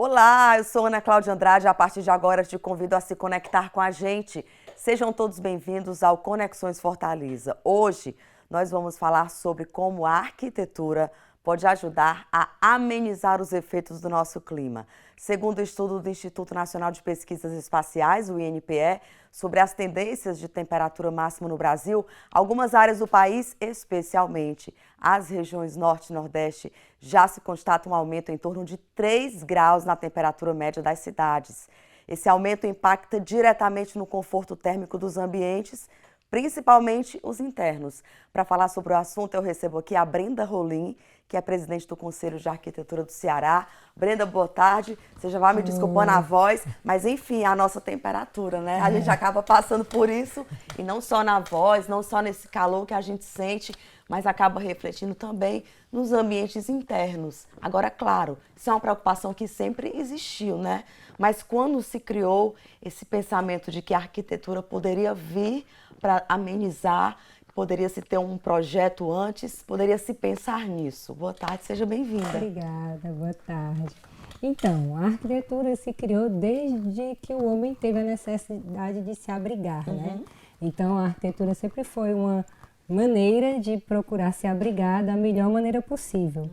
Olá, eu sou Ana Cláudia Andrade. A partir de agora te convido a se conectar com a gente. Sejam todos bem-vindos ao Conexões Fortaleza. Hoje nós vamos falar sobre como a arquitetura pode ajudar a amenizar os efeitos do nosso clima. Segundo o estudo do Instituto Nacional de Pesquisas Espaciais, o INPE, sobre as tendências de temperatura máxima no Brasil, algumas áreas do país, especialmente as regiões norte e nordeste, já se constata um aumento em torno de 3 graus na temperatura média das cidades. Esse aumento impacta diretamente no conforto térmico dos ambientes, principalmente os internos. Para falar sobre o assunto, eu recebo aqui a Brenda Rolim, que é presidente do Conselho de Arquitetura do Ceará. Brenda, boa tarde. Você já vai me desculpando a voz, mas enfim, a nossa temperatura, né? A gente acaba passando por isso, e não só na voz, não só nesse calor que a gente sente, mas acaba refletindo também nos ambientes internos. Agora, claro, isso é uma preocupação que sempre existiu, né? Mas quando se criou esse pensamento de que a arquitetura poderia vir para amenizar, poderia se ter um projeto antes, poderia se pensar nisso. Boa tarde, seja bem-vinda. Obrigada, boa tarde. Então, a arquitetura se criou desde que o homem teve a necessidade de se abrigar, né? Então, a arquitetura sempre foi uma maneira de procurar se abrigar da melhor maneira possível.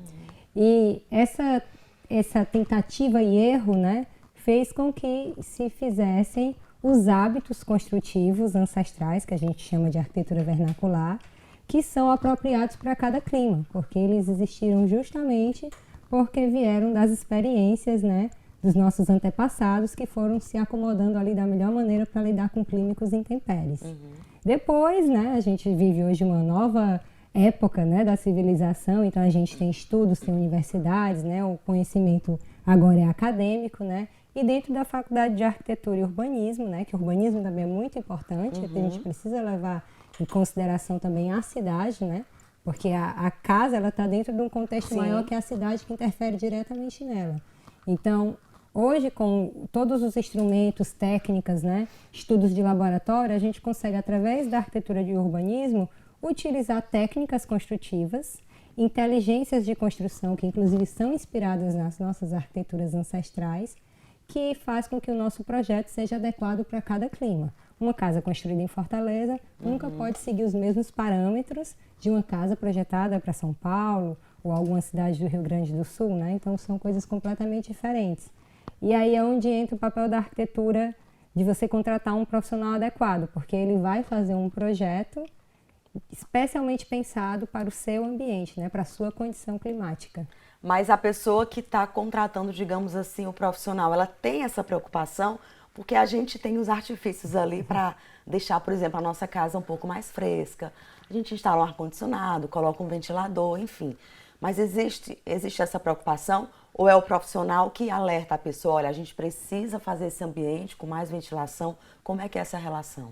E essa tentativa e erro, né, fez com que se fizessem os hábitos construtivos ancestrais, que a gente chama de arquitetura vernacular, que são apropriados para cada clima, porque eles existiram justamente porque vieram das experiências, né, dos nossos antepassados, que foram se acomodando ali da melhor maneira para lidar com clima e com os intempéries. Depois, né, a gente vive hoje uma nova época, né, da civilização, então a gente tem estudos, tem universidades, né, o conhecimento agora é acadêmico, né, e dentro da Faculdade de Arquitetura e Urbanismo, né, que o urbanismo também é muito importante, a gente precisa levar em consideração também a cidade, né, porque a casa ela está dentro de um contexto maior que a cidade, que interfere diretamente nela. Então, hoje, com todos os instrumentos, técnicas, né, estudos de laboratório, a gente consegue, através da arquitetura de urbanismo, utilizar técnicas construtivas, inteligências de construção, que inclusive são inspiradas nas nossas arquiteturas ancestrais, que faz com que o nosso projeto seja adequado para cada clima. Uma casa construída em Fortaleza nunca pode seguir os mesmos parâmetros de uma casa projetada para São Paulo ou alguma cidade do Rio Grande do Sul, né? Então são coisas completamente diferentes. E aí é onde entra o papel da arquitetura, de você contratar um profissional adequado, porque ele vai fazer um projeto especialmente pensado para o seu ambiente, né? Para a sua condição climática. Mas a pessoa que está contratando, digamos assim, o profissional, ela tem essa preocupação, porque a gente tem os artifícios ali para deixar, por exemplo, a nossa casa um pouco mais fresca. A gente instala um ar-condicionado, coloca um ventilador, enfim. Mas existe essa preocupação, ou é o profissional que alerta a pessoa, olha, a gente precisa fazer esse ambiente com mais ventilação? Como é que é essa relação?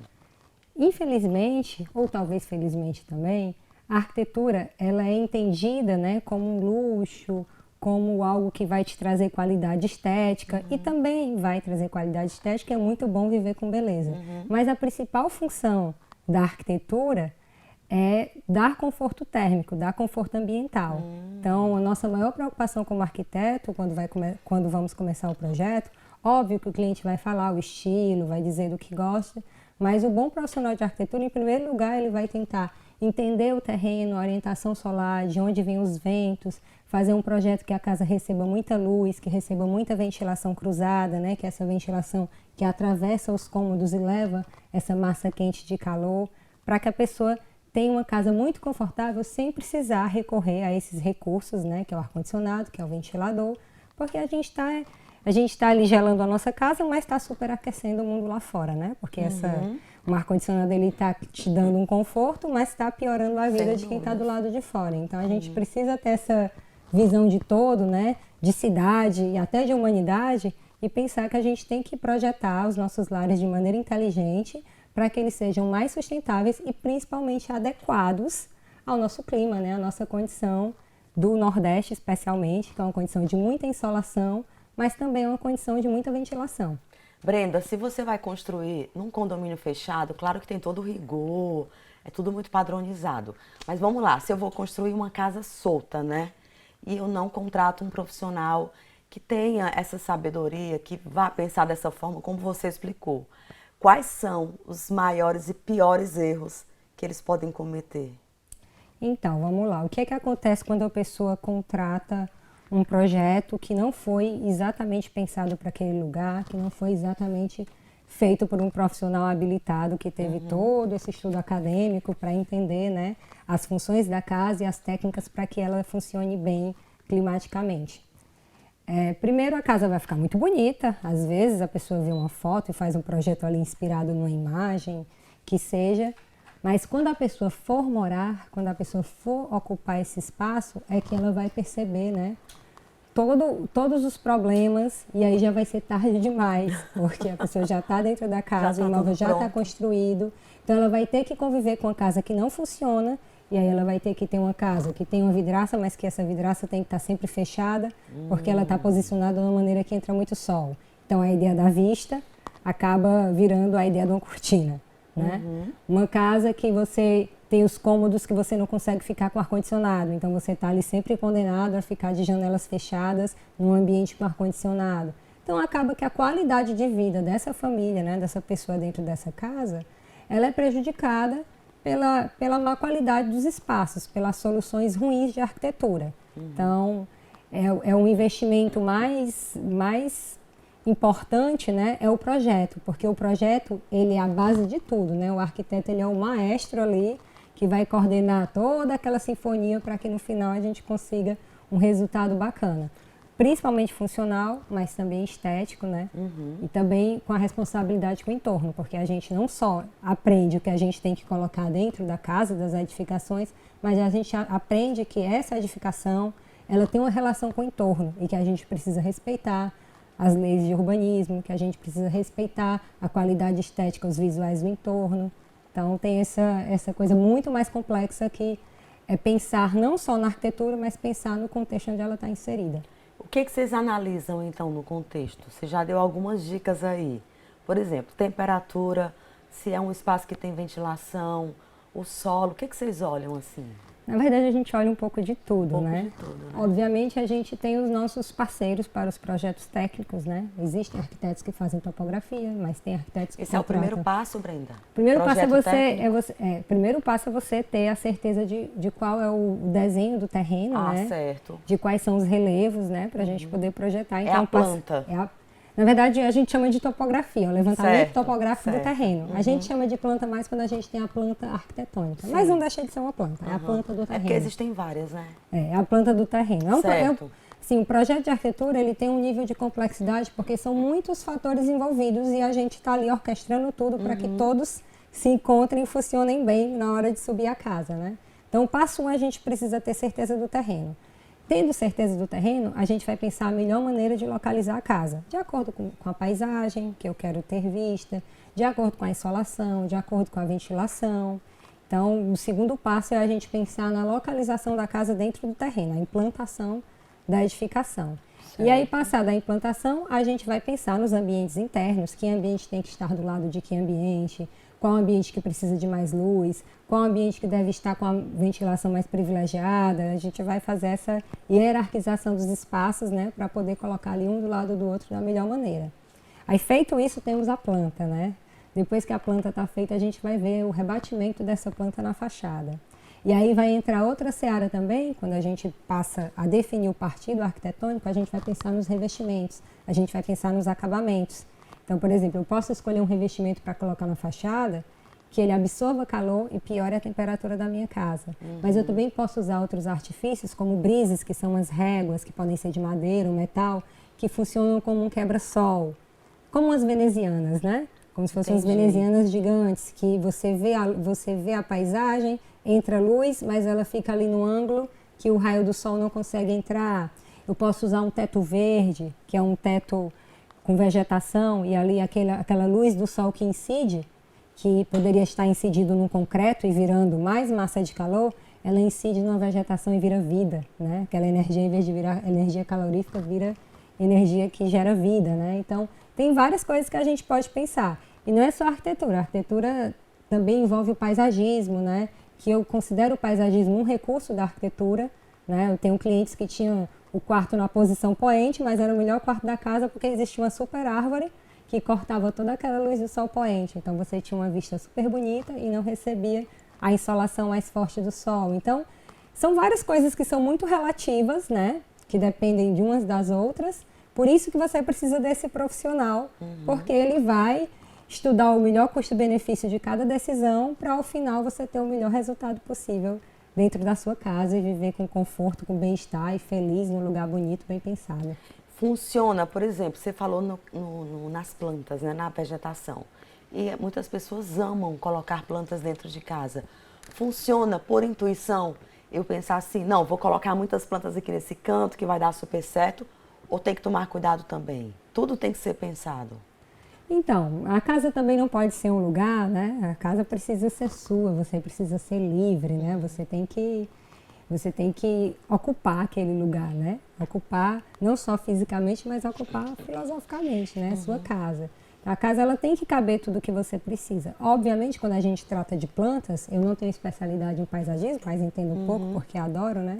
Infelizmente, ou talvez felizmente também, a arquitetura ela é entendida, né, como um luxo, como algo que vai te trazer qualidade estética, e também vai trazer qualidade estética, é muito bom viver com beleza. Mas a principal função da arquitetura é dar conforto térmico, dar conforto ambiental. Então, a nossa maior preocupação como arquiteto, quando vamos começar o projeto, óbvio que o cliente vai falar o estilo, vai dizer do que gosta, mas o bom profissional de arquitetura, em primeiro lugar, ele vai tentar entender o terreno, a orientação solar, de onde vêm os ventos, fazer um projeto que a casa receba muita luz, que receba muita ventilação cruzada, né? Que é essa ventilação que atravessa os cômodos e leva essa massa quente de calor, para que a pessoa tenha uma casa muito confortável sem precisar recorrer a esses recursos, né? Que é o ar-condicionado, que é o ventilador, porque a gente está ali gelando a nossa casa, mas está superaquecendo o mundo lá fora, né? Porque o ar-condicionado ele está te dando um conforto, mas está piorando a vida de quem está do lado de fora. Então a gente precisa ter essa visão de todo, né? De cidade e até de humanidade, e pensar que a gente tem que projetar os nossos lares de maneira inteligente para que eles sejam mais sustentáveis e principalmente adequados ao nosso clima, né? A nossa condição do Nordeste especialmente, que é uma condição de muita insolação, mas também é uma condição de muita ventilação. Brenda, se você vai construir num condomínio fechado, claro que tem todo o rigor, é tudo muito padronizado. Mas vamos lá, se eu vou construir uma casa solta, né? E eu não contrato um profissional que tenha essa sabedoria, que vá pensar dessa forma como você explicou. Quais são os maiores e piores erros que eles podem cometer? Então, vamos lá. O que é que acontece quando a pessoa contrata um projeto que não foi exatamente pensado para aquele lugar, que não foi exatamente feito por um profissional habilitado que teve todo esse estudo acadêmico para entender, né, as funções da casa e as técnicas para que ela funcione bem climaticamente? Primeiro, a casa vai ficar muito bonita. Às vezes a pessoa vê uma foto e faz um projeto ali inspirado numa imagem, que seja. Mas quando a pessoa for morar, quando a pessoa for ocupar esse espaço, é que ela vai perceber, né, todos os problemas, e aí já vai ser tarde demais, porque a pessoa já está dentro da casa, o imóvel já está construído. Então ela vai ter que conviver com a casa que não funciona, e aí ela vai ter que ter uma casa que tem uma vidraça, mas que essa vidraça tem que estar sempre fechada, porque ela está posicionada de uma maneira que entra muito sol. Então a ideia da vista acaba virando a ideia de uma cortina, né? Uma casa que você tem os cômodos que você não consegue ficar com ar-condicionado, então você está ali sempre condenado a ficar de janelas fechadas num ambiente com ar-condicionado. Então acaba que a qualidade de vida dessa família, né, dessa pessoa dentro dessa casa, ela é prejudicada pela má qualidade dos espaços, pelas soluções ruins de arquitetura. Então, é um investimento mais importante, né, é o projeto, porque o projeto, ele é a base de tudo, né? O arquiteto, ele é o maestro ali, que vai coordenar toda aquela sinfonia para que no final a gente consiga um resultado bacana. Principalmente funcional, mas também estético, né? E também com a responsabilidade com o entorno, porque a gente não só aprende o que a gente tem que colocar dentro da casa, das edificações, mas a gente aprende que essa edificação, ela tem uma relação com o entorno e que a gente precisa respeitar as leis de urbanismo, que a gente precisa respeitar a qualidade estética, os visuais do entorno. Então tem essa coisa muito mais complexa que é pensar não só na arquitetura, mas pensar no contexto onde ela está inserida. O que vocês analisam, então, no contexto? Você já deu algumas dicas aí. Por exemplo, temperatura, se é um espaço que tem ventilação, o solo, o que vocês olham assim? Na verdade, a gente olha um pouco de tudo, Um pouco né? de tudo, né? Obviamente, a gente tem os nossos parceiros para os projetos técnicos, né? Existem arquitetos que fazem topografia, mas tem arquitetos que Esse é o contratam. primeiro passo, Brenda? Primeiro passo é Projeto você, técnico? primeiro passo é você ter a certeza de qual é o desenho do terreno, né? Certo. De quais são os relevos, né? Para a gente poder projetar. É a planta. Na verdade, a gente chama de topografia, o levantamento topográfico do certo. terreno. A gente chama de planta mais quando a gente tem a planta arquitetônica. Mas não deixa de ser uma planta, é a planta do terreno. É porque existem várias, né? É a planta do terreno. Certo. Sim, o projeto de arquitetura, ele tem um nível de complexidade porque são muitos fatores envolvidos e a gente está ali orquestrando tudo para que todos se encontrem e funcionem bem na hora de subir a casa, né? Então, passo 1, a gente precisa ter certeza do terreno. Tendo certeza do terreno, a gente vai pensar a melhor maneira de localizar a casa, de acordo com a paisagem que eu quero ter vista, de acordo com a insolação, de acordo com a ventilação. Então, o segundo passo é a gente pensar na localização da casa dentro do terreno, a implantação da edificação. Certo. E aí, passada a implantação, a gente vai pensar nos ambientes internos, que ambiente tem que estar do lado de que ambiente, qual ambiente que precisa de mais luz, qual ambiente que deve estar com a ventilação mais privilegiada. A gente vai fazer essa hierarquização dos espaços, né, para poder colocar ali um do lado do outro da melhor maneira. Aí, feito isso, temos a planta, né? Depois que a planta está feita, a gente vai ver o rebatimento dessa planta na fachada. E aí vai entrar outra seara também, quando a gente passa a definir o partido arquitetônico, a gente vai pensar nos revestimentos, a gente vai pensar nos acabamentos. Então, por exemplo, eu posso escolher um revestimento para colocar na fachada que ele absorva calor e piore a temperatura da minha casa. Mas eu também posso usar outros artifícios, como brises, que são as réguas, que podem ser de madeira ou metal, que funcionam como um quebra-sol, como as venezianas, né? Como se fossem as venezianas gigantes, que você vê a paisagem, entra luz, mas ela fica ali no ângulo que o raio do sol não consegue entrar. Eu posso usar um teto verde, que é um teto com vegetação, e ali aquela luz do sol que incide, que poderia estar incidido no concreto e virando mais massa de calor, ela incide numa vegetação e vira vida, né? Aquela energia, em vez de virar energia calorífica, vira energia que gera vida, né? Então, tem várias coisas que a gente pode pensar. E não é só a arquitetura também envolve o paisagismo, né? Que eu considero o paisagismo um recurso da arquitetura, né? Eu tenho clientes que tinham o quarto na posição poente, mas era o melhor quarto da casa porque existia uma super árvore que cortava toda aquela luz do sol poente. Então você tinha uma vista super bonita e não recebia a insolação mais forte do sol. Então, são várias coisas que são muito relativas, né? Que dependem de umas das outras. Por isso que você precisa desse profissional, porque ele vai estudar o melhor custo-benefício de cada decisão para, ao final, você ter o melhor resultado possível dentro da sua casa e viver com conforto, com bem-estar e feliz em um lugar bonito, bem pensado. Funciona, por exemplo, você falou nas plantas, né, na vegetação. E muitas pessoas amam colocar plantas dentro de casa. Funciona por intuição? Eu pensar assim, não, vou colocar muitas plantas aqui nesse canto que vai dar super certo, ou tem que tomar cuidado também? Tudo tem que ser pensado. Então, a casa também não pode ser um lugar, né? A casa precisa ser sua, você precisa ser livre, né? Você tem que ocupar aquele lugar, né? Ocupar não só fisicamente, mas ocupar filosoficamente, né? Sua casa. A casa, ela tem que caber tudo o que você precisa. Obviamente, quando a gente trata de plantas, eu não tenho especialidade em paisagismo, mas entendo um pouco porque adoro, né?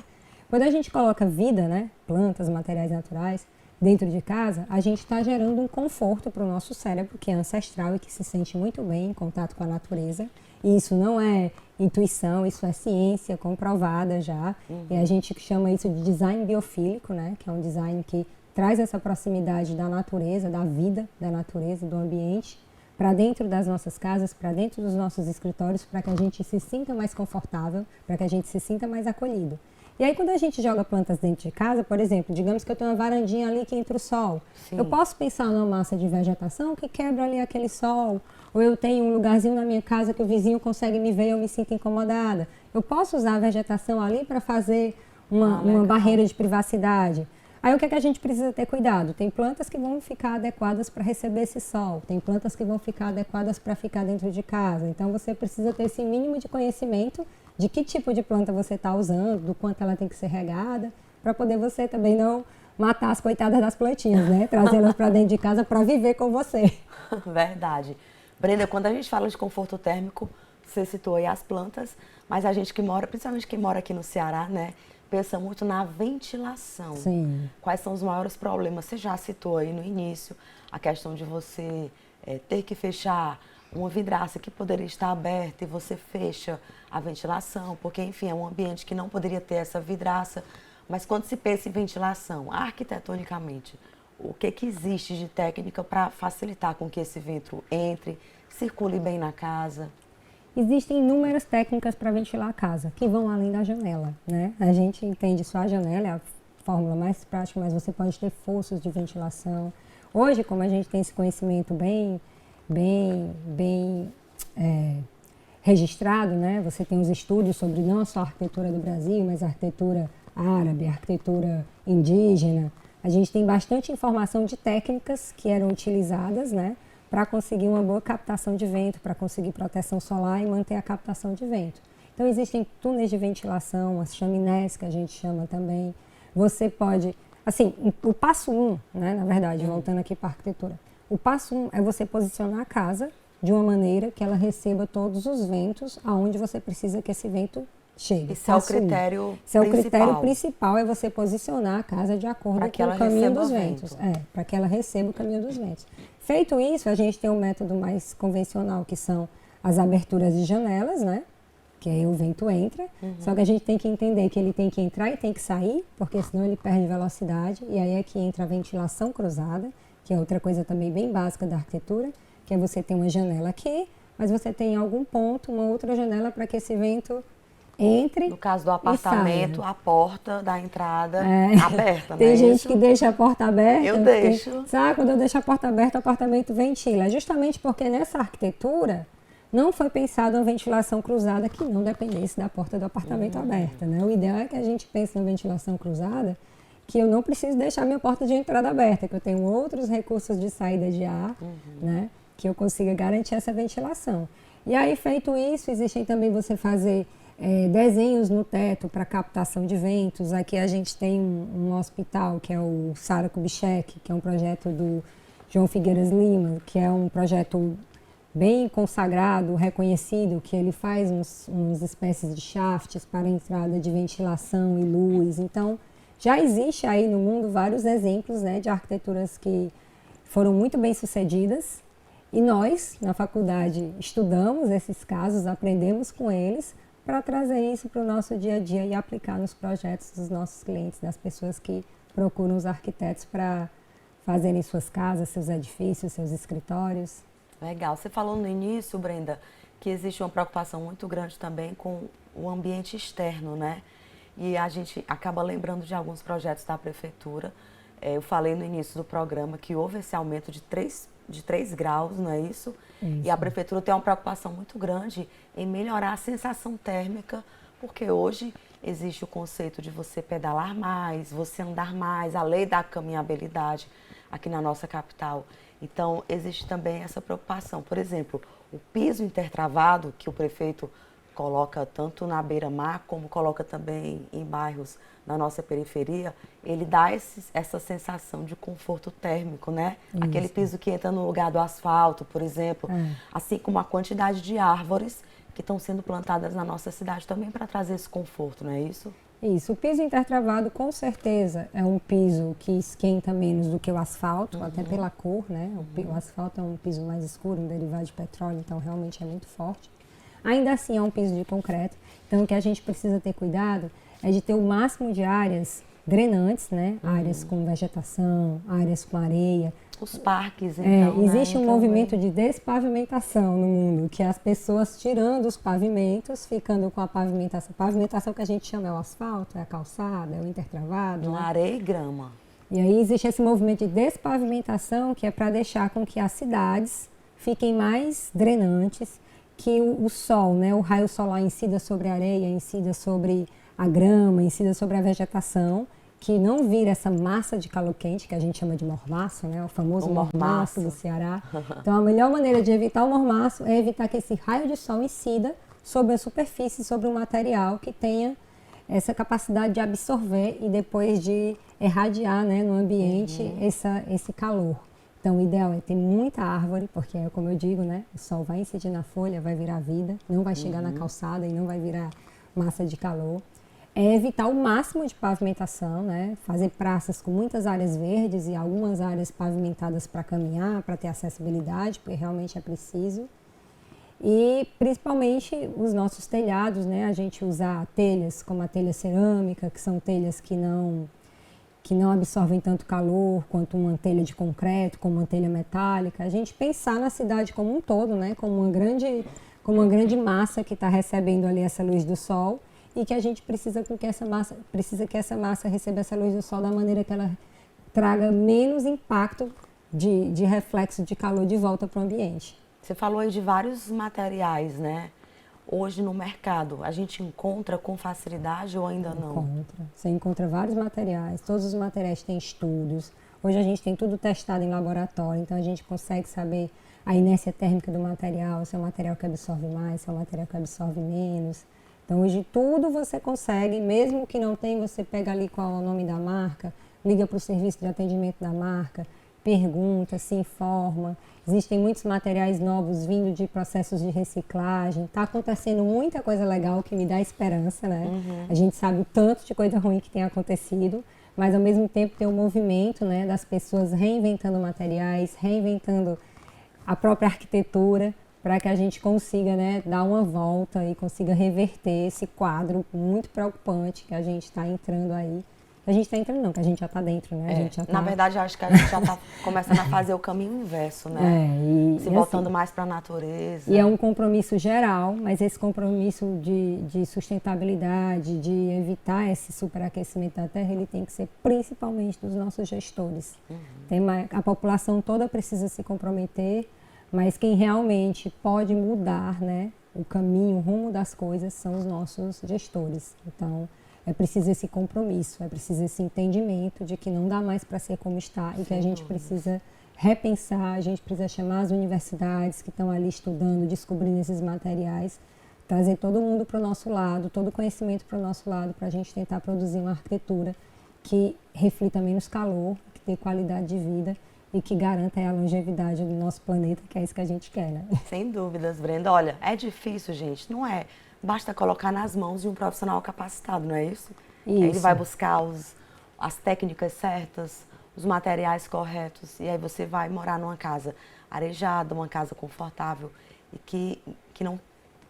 Quando a gente coloca vida, né? Plantas, materiais naturais, dentro de casa, a gente está gerando um conforto para o nosso cérebro, que é ancestral e que se sente muito bem em contato com a natureza. E isso não é intuição, isso é ciência comprovada já. E a gente chama isso de design biofílico, né? Que é um design que traz essa proximidade da natureza, da vida da natureza, do ambiente, para dentro das nossas casas, para dentro dos nossos escritórios, para que a gente se sinta mais confortável, para que a gente se sinta mais acolhido. E aí, quando a gente joga plantas dentro de casa, por exemplo, digamos que eu tenho uma varandinha ali que entra o sol. Sim. Eu posso pensar numa massa de vegetação que quebra ali aquele sol. Ou eu tenho um lugarzinho na minha casa que o vizinho consegue me ver e eu me sinto incomodada. Eu posso usar a vegetação ali para fazer uma barreira de privacidade. Aí o que é que a gente precisa ter cuidado? Tem plantas que vão ficar adequadas para receber esse sol. Tem plantas que vão ficar adequadas para ficar dentro de casa. Então você precisa ter esse mínimo de conhecimento de que tipo de planta você está usando, do quanto ela tem que ser regada, para poder você também não matar as coitadas das plantinhas, né? Trazê-las para dentro de casa para viver com você. Verdade. Brenda, quando a gente fala de conforto térmico, você citou aí as plantas, mas a gente que mora, principalmente quem mora aqui no Ceará, né, pensa muito na ventilação. Sim. Quais são os maiores problemas? Você já citou aí no início a questão de você ter que fechar uma vidraça que poderia estar aberta e você fecha a ventilação, porque, enfim, é um ambiente que não poderia ter essa vidraça. Mas quando se pensa em ventilação, arquitetonicamente, o que existe de técnica para facilitar com que esse vento entre, circule bem na casa? Existem inúmeras técnicas para ventilar a casa, que vão além da janela, né? A gente entende só a janela, é a fórmula mais prática, mas você pode ter forças de ventilação. Hoje, como a gente tem esse conhecimento bem registrado, né? Você tem os estudos sobre não só a arquitetura do Brasil, mas a arquitetura árabe, a arquitetura indígena. A gente tem bastante informação de técnicas que eram utilizadas, né, para conseguir uma boa captação de vento, para conseguir proteção solar e manter a captação de vento. Então existem túneis de ventilação, as chaminés que a gente chama também. Você pode, assim, o passo 1, né, na verdade, voltando aqui para a arquitetura, o passo 1 é você posicionar a casa de uma maneira que ela receba todos os ventos aonde você precisa que esse vento chegue. Esse é o critério principal. Esse é o critério principal, é você posicionar a casa de acordo com o caminho dos ventos. Para que ela receba o caminho dos ventos. Feito isso, a gente tem um método mais convencional, que são as aberturas de janelas, né? Que aí o vento entra. Só que a gente tem que entender que ele tem que entrar e tem que sair, porque senão ele perde velocidade. E aí é que entra a ventilação cruzada, que é outra coisa também bem básica da arquitetura, que é você ter uma janela aqui, mas você tem em algum ponto uma outra janela para que esse vento entre. No caso do apartamento, a porta da entrada aberta, né? Tem gente que deixa a porta aberta. Eu deixo. Sabe, quando eu deixo a porta aberta, o apartamento ventila. Justamente porque nessa arquitetura não foi pensada uma ventilação cruzada que não dependesse da porta do apartamento aberta, né? O ideal é que a gente pense na ventilação cruzada, que eu não preciso deixar minha porta de entrada aberta, que eu tenho outros recursos de saída de ar, né? Que eu consiga garantir essa ventilação. E aí, feito isso, existem também você fazer desenhos no teto para captação de ventos. Aqui a gente tem um hospital, que é o Sara Kubitschek, que é um projeto do João Figueiras Lima, que é um projeto bem consagrado, reconhecido, que ele faz uns espécies de shafts para entrada de ventilação e luz. Então, já existe aí no mundo vários exemplos, né, de arquiteturas que foram muito bem sucedidas. E nós, na faculdade, estudamos esses casos, aprendemos com eles, para trazer isso para o nosso dia a dia e aplicar nos projetos dos nossos clientes, das pessoas que procuram os arquitetos para fazerem suas casas, seus edifícios, seus escritórios. Legal. Você falou no início, Brenda, que existe uma preocupação muito grande também com o ambiente externo, né? E a gente acaba lembrando de alguns projetos da prefeitura. Eu falei no início do programa que houve esse aumento de 3 graus, não é isso? E a prefeitura tem uma preocupação muito grande em melhorar a sensação térmica, porque hoje existe o conceito de você pedalar mais, você andar mais, a lei da caminhabilidade aqui na nossa capital. Então, existe também essa preocupação. Por exemplo, o piso intertravado que o prefeito coloca tanto na beira-mar, como coloca também em bairros na nossa periferia, ele dá essa sensação de conforto térmico, né? Isso. Aquele piso que entra no lugar do asfalto, por exemplo, assim como a quantidade de árvores que estão sendo plantadas na nossa cidade também para trazer esse conforto, não é isso? Isso, o piso intertravado com certeza é um piso que esquenta menos do que o asfalto, até pela cor, né? O asfalto é um piso mais escuro, um derivado de petróleo, então realmente é muito forte. Ainda assim é um piso de concreto, então o que a gente precisa ter cuidado é de ter o máximo de áreas drenantes, né? Áreas com vegetação, áreas com areia. Os parques, então, existe um movimento de despavimentação no mundo, que é as pessoas tirando os pavimentos, ficando com a pavimentação. Pavimentação que a gente chama é o asfalto, é a calçada, é o intertravado. Né? Areia e grama. E aí existe esse movimento de despavimentação que é para deixar com que as cidades fiquem mais drenantes, que o sol, né, o raio solar incida sobre a areia, incida sobre a grama, incida sobre a vegetação, que não vira essa massa de calor quente, que a gente chama de mormaço, né, o famoso mormaço do Ceará. Então, a melhor maneira de evitar o mormaço é evitar que esse raio de sol incida sobre a superfície, sobre um material que tenha essa capacidade de absorver e depois de irradiar, né, no ambiente esse calor. Então, o ideal é ter muita árvore, porque, como eu digo, né, o sol vai incidir na folha, vai virar vida, não vai chegar na calçada e não vai virar massa de calor. É evitar o máximo de pavimentação, né, fazer praças com muitas áreas verdes e algumas áreas pavimentadas para caminhar, para ter acessibilidade, porque realmente é preciso. E, principalmente, os nossos telhados, né, a gente usar telhas como a telha cerâmica, que são telhas que não absorvem tanto calor quanto uma telha de concreto, como uma telha metálica. A gente pensar na cidade como um todo, né? Como uma grande massa que está recebendo ali essa luz do sol e que a gente precisa que essa massa receba essa luz do sol da maneira que ela traga menos impacto de reflexo de calor de volta para o ambiente. Você falou aí de vários materiais, né? Hoje no mercado, a gente encontra com facilidade ou ainda não? Encontra. Você encontra vários materiais, todos os materiais têm estudos. Hoje a gente tem tudo testado em laboratório, então a gente consegue saber a inércia térmica do material, se é um material que absorve mais, se é um material que absorve menos. Então hoje tudo você consegue, mesmo que não tenha, você pega ali qual é o nome da marca, liga para o serviço de atendimento da marca, pergunta, se informa. Existem muitos materiais novos vindo de processos de reciclagem. Está acontecendo muita coisa legal que me dá esperança, né? A gente sabe o tanto de coisa ruim que tem acontecido, mas ao mesmo tempo tem um movimento, né, das pessoas reinventando materiais, reinventando a própria arquitetura, para que a gente consiga, né, dar uma volta e consiga reverter esse quadro muito preocupante que a gente está entrando aí. A gente está entrando não, que a gente já está dentro, né? A gente já tá... Na verdade, eu acho que a gente já está começando a fazer o caminho inverso, né? Se voltando assim, mais para a natureza. E é um compromisso geral, mas esse compromisso de sustentabilidade, de evitar esse superaquecimento da Terra, ele tem que ser principalmente dos nossos gestores. A população toda precisa se comprometer, mas quem realmente pode mudar, né, o caminho, o rumo das coisas são os nossos gestores. Então, é preciso esse compromisso, é preciso esse entendimento de que não dá mais para ser como está e que a gente precisa repensar, a gente precisa chamar as universidades que estão ali estudando, descobrindo esses materiais, trazer todo mundo para o nosso lado, todo o conhecimento para o nosso lado, para a gente tentar produzir uma arquitetura que reflita menos calor, que dê qualidade de vida e que garanta a longevidade do nosso planeta, que é isso que a gente quer, né? Sem dúvidas, Brenda. Olha, é difícil, gente, não é? Basta colocar nas mãos de um profissional capacitado, não é isso? Isso. Ele vai buscar as técnicas certas, os materiais corretos, e aí você vai morar numa casa arejada, uma casa confortável e que não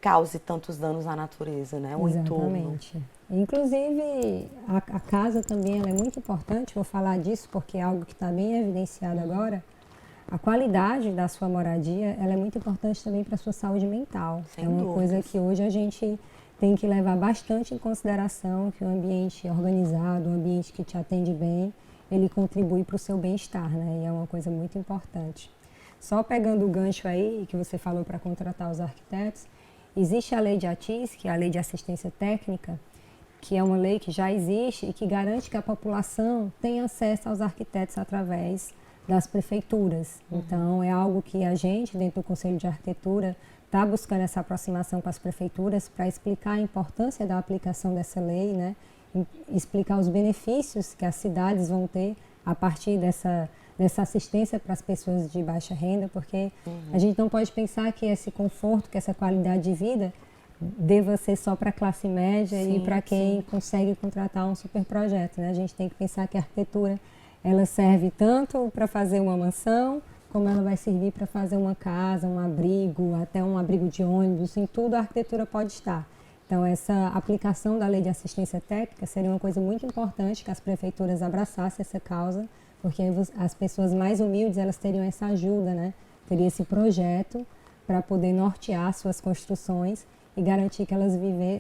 cause tantos danos à natureza, né? O entorno. Exatamente. Inclusive, a casa também ela é muito importante, vou falar disso porque é algo que está bem evidenciado agora. A qualidade da sua moradia ela é muito importante também para a sua saúde mental. Sem é uma dúvidas. coisa que hoje a gente tem que levar bastante em consideração, que um ambiente organizado, um ambiente que te atende bem, ele contribui para o seu bem-estar, né? E é uma coisa muito importante. Só pegando o gancho aí, que você falou para contratar os arquitetos, existe a lei de ATIS, que é a lei de assistência técnica, que é uma lei que já existe e que garante que a população tenha acesso aos arquitetos através das prefeituras. Então, é algo que a gente, dentro do Conselho de Arquitetura, está buscando essa aproximação com as prefeituras para explicar a importância da aplicação dessa lei, né? Explicar os benefícios que as cidades vão ter a partir dessa assistência para as pessoas de baixa renda, porque a gente não pode pensar que esse conforto, que essa qualidade de vida deva ser só para a classe média e para quem consegue contratar um super projeto, né? A gente tem que pensar que a arquitetura ela serve tanto para fazer uma mansão, como ela vai servir para fazer uma casa, um abrigo, até um abrigo de ônibus, em tudo a arquitetura pode estar. Então, essa aplicação da lei de assistência técnica seria uma coisa muito importante que as prefeituras abraçassem essa causa, porque as pessoas mais humildes, elas teriam essa ajuda, né? Teria esse projeto para poder nortear suas construções e garantir que elas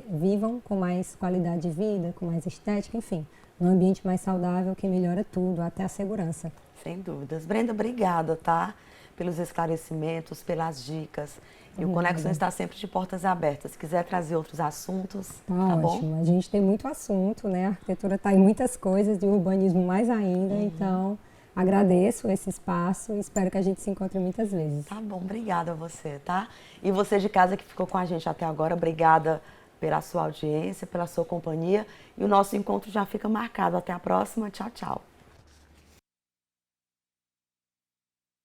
vivam com mais qualidade de vida, com mais estética, enfim, num ambiente mais saudável que melhora tudo, até a segurança. Sem dúvidas. Brenda, obrigada, tá? Pelos esclarecimentos, pelas dicas. E o Conexões está sempre de portas abertas. Se quiser trazer outros assuntos, tá bom? Ótimo. A gente tem muito assunto, né? A arquitetura está em muitas coisas, de urbanismo mais ainda. Então, agradeço esse espaço e espero que a gente se encontre muitas vezes. Tá bom, obrigada a você, tá? E você de casa que ficou com a gente até agora, obrigada pela sua audiência, pela sua companhia. E o nosso encontro já fica marcado. Até a próxima. Tchau, tchau.